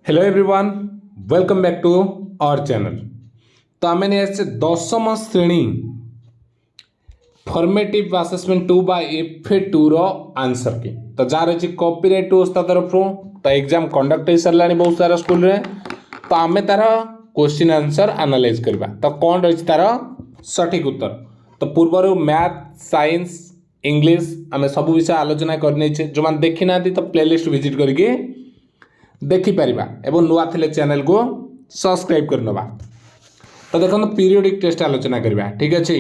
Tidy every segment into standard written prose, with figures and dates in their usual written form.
Hello everyone, welcome back to our channel. तो आम नहीं दशम श्रेणी फॉर्मेटिव असेसमेंट 2 बाय एफए 2 रो आंसर की तो जार अच्छी कॉपीराइट टू उस्ता तरफ तो एग्जाम कंडक्ट हो सारा बहुत सारा स्कूल रे। तो आम तार क्वेश्चन आंसर एनालाइज करवा तो कौन रही तार सठिक उत्तर। तो पूर्व मैथ साइंस इंग्लिश आम सब विषय आलोचना करने जो मैंने देखी ना तो प्लेलिस्ट विजिट करके देखिपर एवं नुआ थे चैनल को सब्सक्राइब कर नवा। तो देखो पीरियोडिक टेस्ट आलोचना करवा ठीक अच्छे।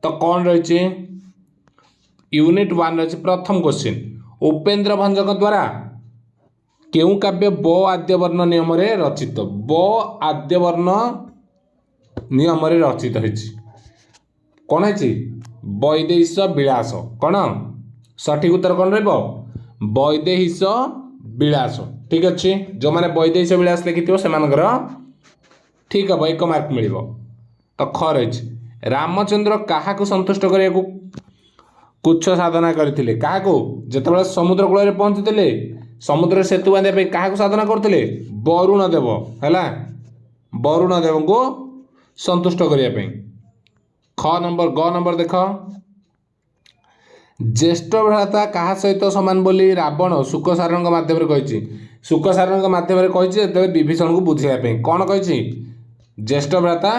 तो कौन रही यूनिट 1 रही प्रथम क्वेश्चन उपेन्द्र भंजक द्वारा केउ काव्य ब आद्यवर्ण नियम रचित ब आद्यवर्ण नियम रचित हो कौन है वैदेहिश विलास कौन सठिक उत्तर कौन वैदेहिश विलास ठीक अच्छे। जो मैंने वैदेहिश विलास लिखि से ठीक हम 1 मार्क मिल। तो ख रही रामचंद्र क्या संतुष्ट करने को कुछ साधना करते क्या जिते समुद्र कूल पहुंचते समुद्र सेतु बांधा क्या साधना करते वरुण देव है वरुण देव को संतुष्ट करने। ख नंबर ग नंबर देख ज्येष्ठ भ्राता क्या सहित सामान बोली रावण शुकसारण मध्यम कही शुकसारण मध्यम कही विभीषण को बुझाई कौन कही ज्येष्ठ भ्राता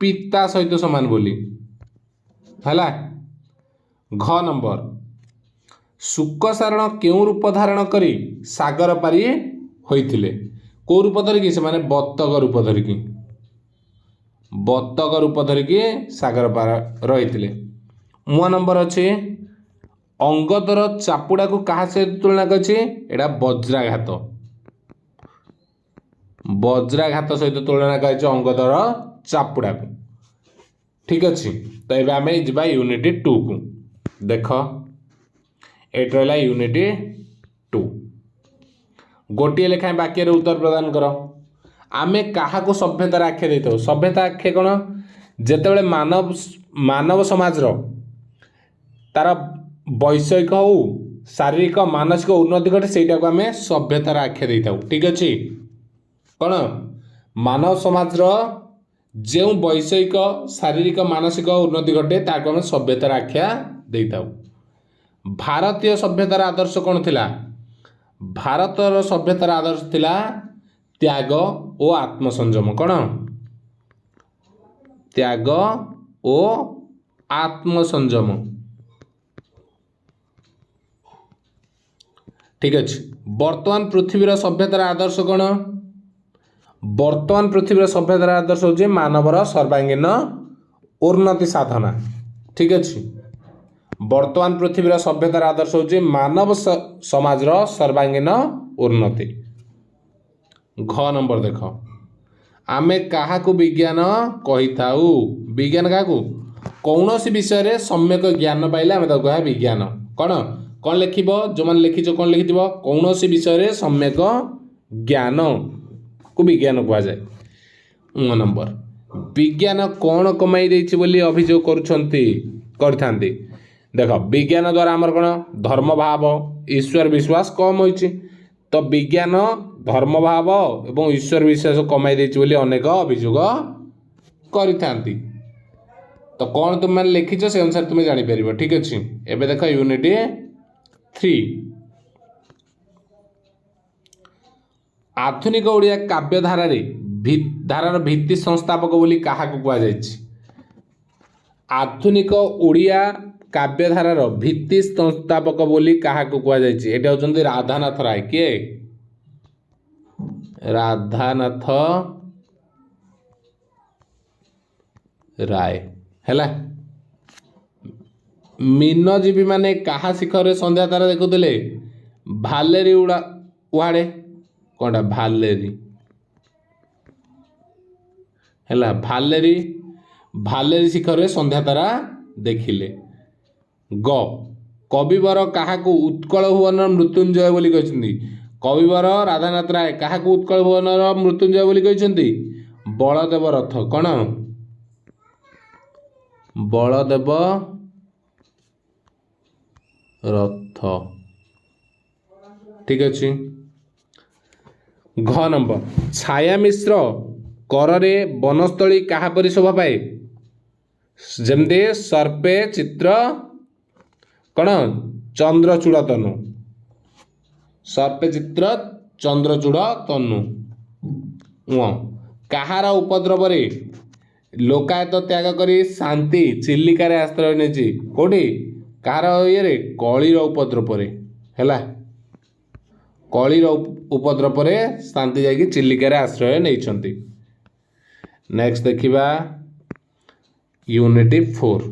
पिता सहित सामान बोली है। घ नंबर शुकसारण क्यों रूप धारण करी सागर पारी होइथिले को रूप धरिकी से माने बत्तक रूप धरिकी सागर पार रही। मुआ नंबर अच्छे अंगदर चापुड़ा को क्या सहित तुलना कर वज्राघात सहित तुलना कर अंगदर चापुड़ा को ठीक अच्छे। तो ये आम जा यूनिट 2 को देख ये रहा यूनिट 2 गोटे लेखाएं वाक्य उत्तर प्रदान कर। आमे क्या सभ्यतार आख्या दे था सभ्यता आख्या कौन जिते मानव समाज तार वैषयिक हो शारीरिक मानसिक उन्नति घटे से आम सभ्यतार आख्या दे था ठीक अच्छे। कौन मानव समाज जो वैषयिक शारीरिक मानसिक उन्नति घटे ताको आम सभ्यतार आख्या दे था। भारतीय सभ्यतार आदर्श कौन थिला भारतर सभ्यतार आदर्श थिला त्याग ओ आत्मसंयम कौन त्याग ओ आत्मसंयम ठीक अच्छे। वर्तमान पृथ्वीर सभ्यतार आदर्श कौन वर्तमान पृथ्वीर सभ्यतार आदर्श हो मानवर सर्वांगीन उन्नति साधना ठीक अच्छे। वर्तमान पृथ्वीर सभ्यतार आदर्श हो मानव समाज सर्वांगीन उन्नति। घ नंबर देख आमे क्या विज्ञान कही था विज्ञान क्या कौन सी विषय सम्यक ज्ञान पाइले आम कह विज्ञान कौन कौन लिख जो मैंने लिखिज कौन लिखि कौन सी विषय सम्यक ज्ञान को विज्ञान कह जाए। नंबर विज्ञान कौन कमाई देछि बोली अभियोग कर देख विज्ञान द्वारा आमर कौन धर्म भाव ईश्वर विश्वास कम होइछि। तो विज्ञान धर्म भाव एवं ईश्वर विश्वास कमाई देछि बोली अनेक अभियोग करिथांती। तो कौन तुम मैंने लिखिछ से अनुसार तुम्हें जापर ठीक अच्छे। एबे देख यूनिट 3 आधुनिक ओडिया काव्य धारार भित्ति संस्थापक बोली क्या कहुछि आधुनिक ओडिया काव्य धारार भित्ति संस्थापक बोली क्या कहुछि एटा होचंदी राधानाथ राय किए राधानाथ राय है। मीनजीवी माने क्या शिखर संध्या तारा देखुले भालेरी उड़ाड़े कौनटा भालेरी है भालेरी शिखर संध्या तारा देखिले। ग कविवर क्या उत्कल भुवन मृत्युंजय बोली कहते कविवर राधानाथ राय क्या उत्कल भुवन मृत्युंजय बोली कहते बलदेव रथ कौन बलदेव रथ ठीक अच्छे। घ नंबर छाया मिश्र करे बनस्थली काहा परि शोभा पाए जमती सर्पे चित्र कौन चंद्रचूड़ तनु सर्पे चित्र चंद्रचूड़ तनु कहार उपद्रव लोकायत त्याग करी शांति चिलिकार आश्रय नहीं कौटी कहार ये कलीर उपद्रव है कलीर उपद्रव शांति जाकि चिलिकार आश्रय नहीं। नेक्स्ट देखिबा यूनिटी 4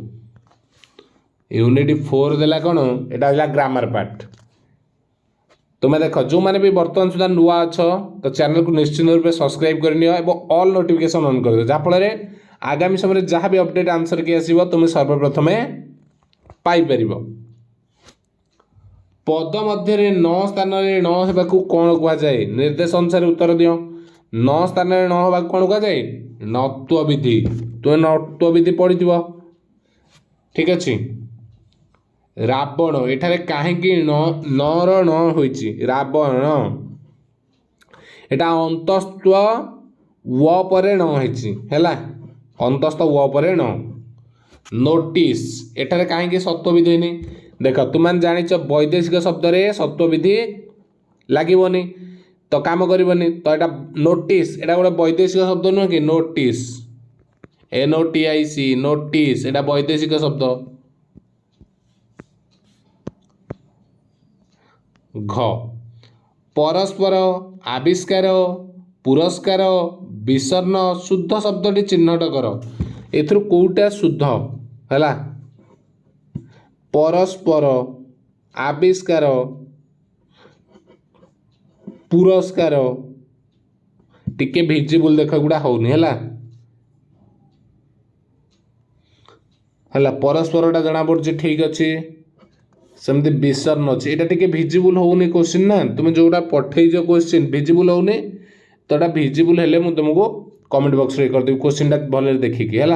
यूनिटी 4 देला कौन एटा ग्रामर पार्ट। तुम्हें देख जो मैंने भी बर्तमान सुधा नुआ अच्छ तो चैनल को निश्चित रूप से सब्सक्राइब करनी और ऑल नोटिफिकेशन ऑन कर दो जहाँफल आगामी समय जहाँ भी अपडेट आंसर की आसो तुम्हें सर्वप्रथम पाइपर। पद मध्य 9 स्थान में न होगा कौन कहुए निर्देश अनुसार उत्तर दियो 9 स्थान में न होगा कौन कहुए नत्व विधि तुम्हें नत्व विधि पढ़ी ठीक अच्छे। रावण एठारे कहीं नर न होइछि रावण एटा अंतस्त्व व परे न होइछि हैला अंतस्त्व व परे न। नोटिस एठारे कहीं सत्व विधि नहीं देख तुम जानिच वैदेशिक शब्द रे सत्व विधि लागोनी तो काम करनी तो यहाँ नोटिस एटा गोटे वैदेशिक शब्द नुह कि नोटिस NOTIC नोटिस एटा वैदेशिक शब्द। घ परस्पर आविष्कार पुरस्कार विसर्ण शुद्ध शब्दटी चिन्हट कर एथुर कोटा शुद्ध है परस्पर आविष्कार पुरस्कार टिके भिजिबल देख गुड़ा होनी है परस्परटा जना पड़ी ठीक अच्छे सेमती विसर्ण अच्छे यहाँ टे भिजिबल होनी क्वेश्चन ना तुम जोटा पठेज क्वेश्चन भिजिबल होनी तो यहाँ भिजिबल हेले मुझे तुमको कमेंट बॉक्स रे करदेवी क्वेश्चन भल देखिकी है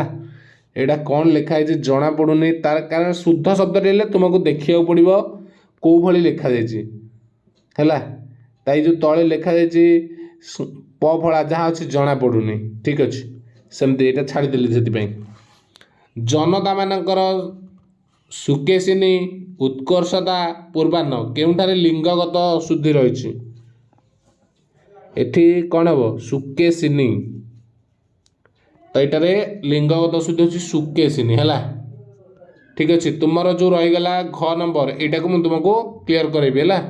यहाँ कौन लिखाई जना पड़ूनी तार कारण शुद्ध शब्द तुमको देखा पड़ो कौ भली लिखा है ताई जो तले लिखा प फला जहाँ अच्छे जना पड़ूनी ठीक अच्छे सेमती यहाँ छाड़देली से जनता मानकर सुकेशिनी उत्कर्षता पूर्वान्न केउठारे लिंगगत शुद्धि रही एठी कौन हम सुकेशिनी तो यहाँ लिंगगत शुद्धि अच्छी सुकेशिनी है ठीक अच्छे। तुमर जो रहीगला घ नंबर यहाँ को मुझे तुमको क्लीयर करेबी है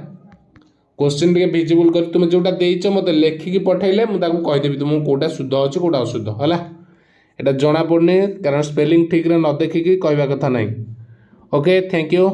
क्वेश्चन टे भिजिबल कर तुम जोटा देच मत लेखिकी पठेले मुझे कहीदेवी तुमको कौटा शुद्ध अच्छे कौटा अशुद्ध है यहाँ जना पड़नी कारण स्पेलिंग ठीक रे न देखिकी कहवा कथा नहीं। Okay thank you.